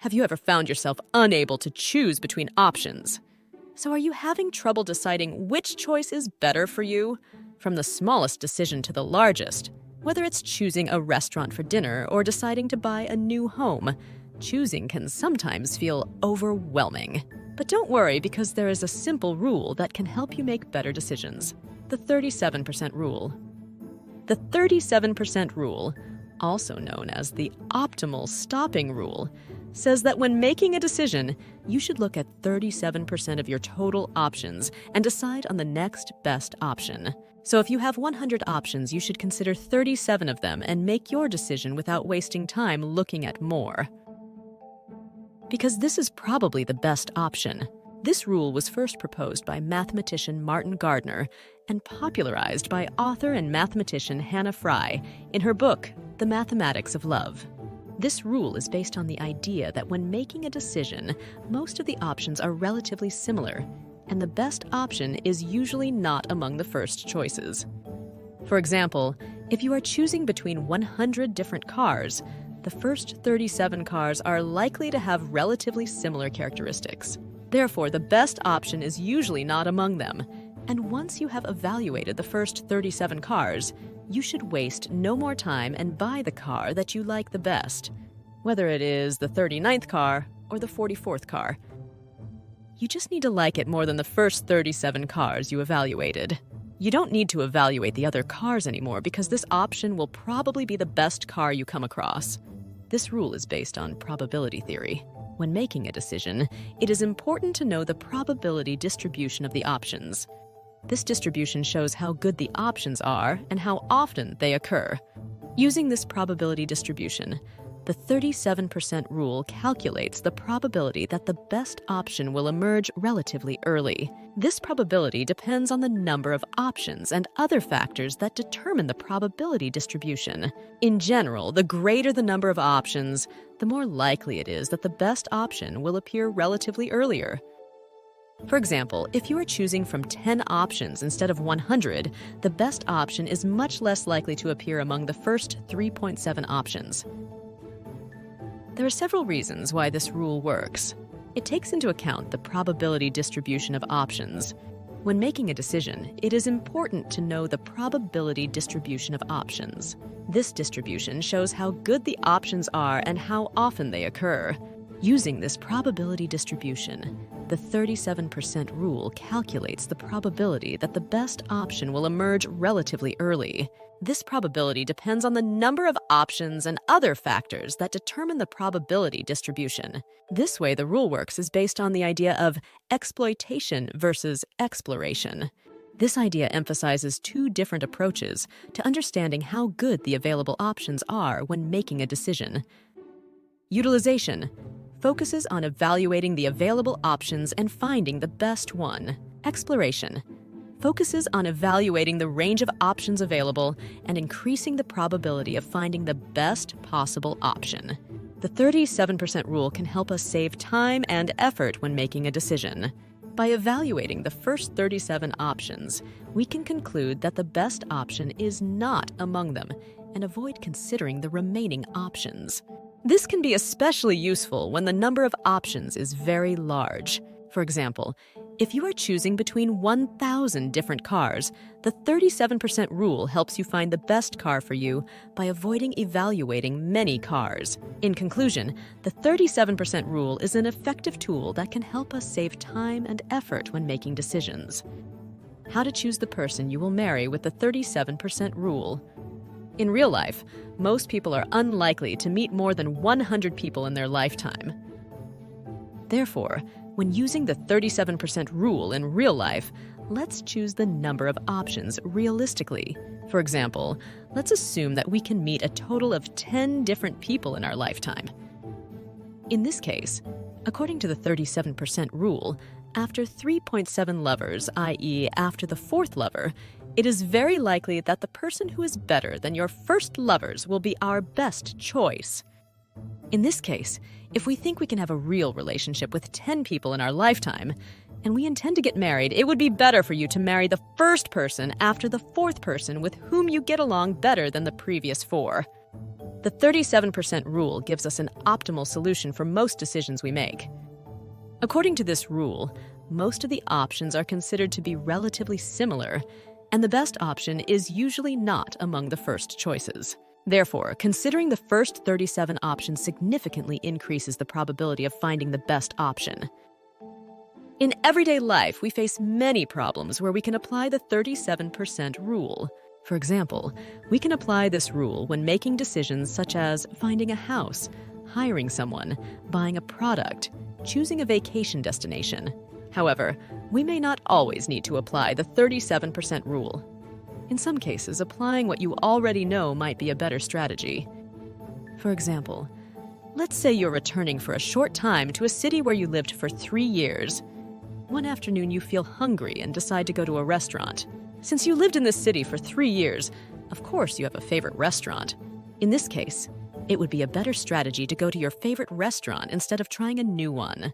Have you ever found yourself unable to choose between options? So are you having trouble deciding which choice is better for you? From the smallest decision to the largest, whether it's choosing a restaurant for dinner or deciding to buy a new home, choosing can sometimes feel overwhelming. But don't worry, because there is a simple rule that can help you make better decisions. The 37% rule. The 37% rule, also known as the optimal stopping rule, says that when making a decision, you should look at 37% of your total options and decide on the next best option. So if you have 100 options, you should consider 37 of them and make your decision without wasting time looking at more. Because this is probably the best option. This rule was first proposed by mathematician Martin Gardner and popularized by author and mathematician Hannah Fry in her book, The Mathematics of Love. This rule is based on the idea that when making a decision, most of the options are relatively similar, and the best option is usually not among the first choices. For example, if you are choosing between 100 different cars, the first 37 cars are likely to have relatively similar characteristics. Therefore, the best option is usually not among them. And once you have evaluated the first 37 cars, you should waste no more time and buy the car that you like the best, whether it is the 39th car or the 44th car. You just need to like it more than the first 37 cars you evaluated. You don't need to evaluate the other cars anymore because this option will probably be the best car you come across. This rule is based on probability theory. When making a decision, it is important to know the probability distribution of the options. This distribution shows how good the options are and how often they occur. Using this probability distribution, the 37% rule calculates the probability that the best option will emerge relatively early. This probability depends on the number of options and other factors that determine the probability distribution. In general, the greater the number of options, the more likely it is that the best option will appear relatively earlier. For example, if you are choosing from 10 options instead of 100, the best option is much less likely to appear among the first 3.7 options. There are several reasons why this rule works. It takes into account the probability distribution of options. When making a decision, it is important to know the probability distribution of options. This distribution shows how good the options are and how often they occur. Using this probability distribution, the 37% rule calculates the probability that the best option will emerge relatively early. This probability depends on the number of options and other factors that determine the probability distribution. This way the rule works is based on the idea of exploitation versus exploration. This idea emphasizes two different approaches to understanding how good the available options are when making a decision. Utilization focuses on evaluating the available options and finding the best one. Exploration focuses on evaluating the range of options available and increasing the probability of finding the best possible option. The 37% rule can help us save time and effort when making a decision. By evaluating the first 37 options, we can conclude that the best option is not among them and avoid considering the remaining options. This can be especially useful when the number of options is very large. For example, if you are choosing between 1,000 different cars, the 37% rule helps you find the best car for you by avoiding evaluating many cars. In conclusion, the 37% rule is an effective tool that can help us save time and effort when making decisions. How to choose the person you will marry with the 37% rule. In real life, most people are unlikely to meet more than 100 people in their lifetime. Therefore, when using the 37% rule in real life, let's choose the number of options realistically. For example, let's assume that we can meet a total of 10 different people in our lifetime. In this case, according to the 37% rule, after 3.7 lovers, i.e., after the fourth lover, it is very likely that the person who is better than your first lovers will be our best choice. In this case, if we think we can have a real relationship with 10 people in our lifetime, and we intend to get married, it would be better for you to marry the first person after the fourth person with whom you get along better than the previous four. The 37% rule gives us an optimal solution for most decisions we make. According to this rule, most of the options are considered to be relatively similar, and the best option is usually not among the first choices. Therefore, considering the first 37 options significantly increases the probability of finding the best option. In everyday life, we face many problems where we can apply the 37% rule. For example, we can apply this rule when making decisions such as finding a house, hiring someone, buying a product, choosing a vacation destination. However, we may not always need to apply the 37% rule. In some cases, applying what you already know might be a better strategy. For example, let's say you're returning for a short time to a city where you lived for 3 years. One afternoon, you feel hungry and decide to go to a restaurant. Since you lived in this city for 3 years, of course you have a favorite restaurant. In this case, it would be a better strategy to go to your favorite restaurant instead of trying a new one.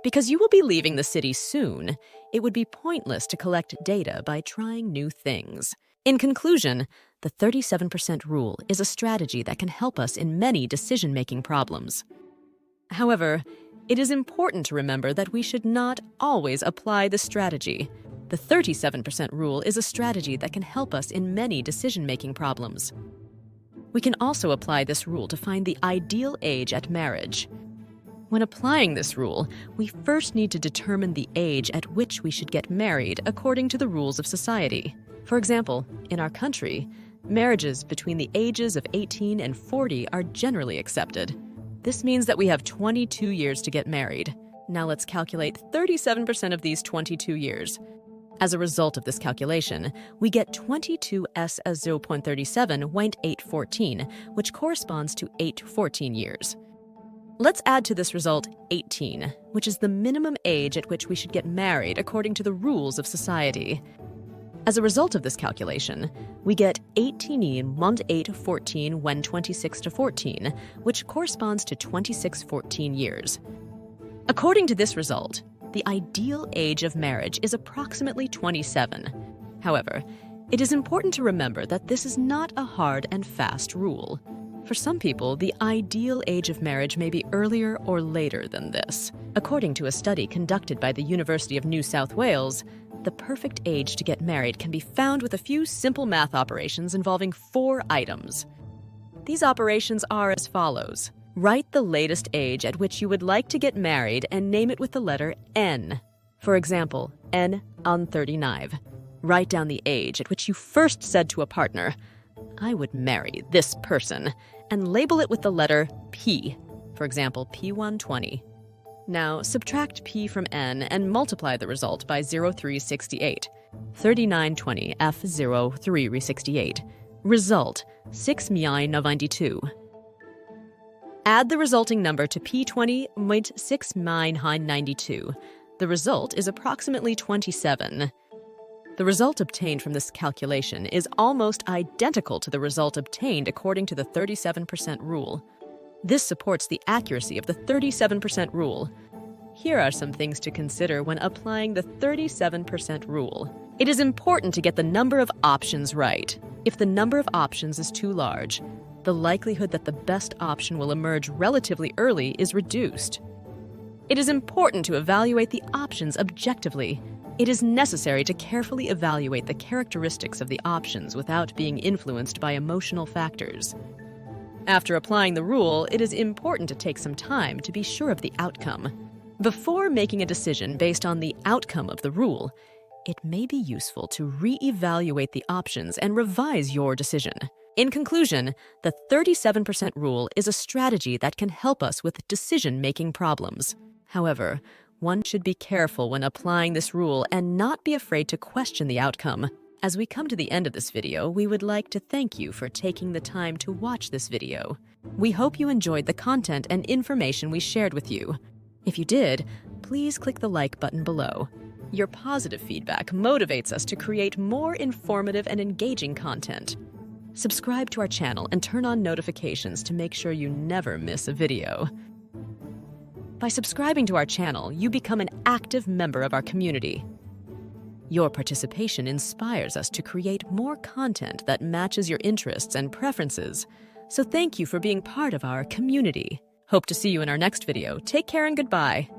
Because you will be leaving the city soon, it would be pointless to collect data by trying new things. In conclusion, the 37% rule is a strategy that can help us in many decision-making problems. However, it is important to remember that we should not always apply the strategy. The 37% rule is a strategy that can help us in many decision-making problems. We can also apply this rule to find the ideal age at marriage. When applying this rule, we first need to determine the age at which we should get married according to the rules of society. For example, in our country, marriages between the ages of 18 and 40 are generally accepted. This means that we have 22 years to get married. Now let's calculate 37% of these 22 years. As a result of this calculation, we get 22s as 0.37 when 814, which corresponds to 814 years. Let's add to this result 18, which is the minimum age at which we should get married according to the rules of society. As a result of this calculation, we get 18 mond 814 when 26 to 14, which corresponds to 2614 years. According to this result, the ideal age of marriage is approximately 27. However, it is important to remember that this is not a hard and fast rule. For some people, the ideal age of marriage may be earlier or later than this. According to a study conducted by the University of New South Wales, the perfect age to get married can be found with a few simple math operations involving 4 items. These operations are as follows. Write the latest age at which you would like to get married and name it with the letter N. For example, N on 39. Write down the age at which you first said to a partner, "I would marry this person," and label it with the letter P. For example, P120. Now, subtract P from N and multiply the result by 0368. 3920 F0368. Result, 692. Add the resulting number to P20.6992. The result is approximately 27. The result obtained from this calculation is almost identical to the result obtained according to the 37% rule. This supports the accuracy of the 37% rule. Here are some things to consider when applying the 37% rule. It is important to get the number of options right. If the number of options is too large, the likelihood that the best option will emerge relatively early is reduced. It is important to evaluate the options objectively. It is necessary to carefully evaluate the characteristics of the options without being influenced by emotional factors. After applying the rule, it is important to take some time to be sure of the outcome. Before making a decision based on the outcome of the rule, it may be useful to re-evaluate the options and revise your decision. In conclusion, the 37% rule is a strategy that can help us with decision-making problems. However, one should be careful when applying this rule and not be afraid to question the outcome. As we come to the end of this video, we would like to thank you for taking the time to watch this video. We hope you enjoyed the content and information we shared with you. If you did, please click the like button below. Your positive feedback motivates us to create more informative and engaging content. Subscribe to our channel and turn on notifications to make sure you never miss a video. By subscribing to our channel, you become an active member of our community. Your participation inspires us to create more content that matches your interests and preferences. So thank you for being part of our community. Hope to see you in our next video. Take care and goodbye.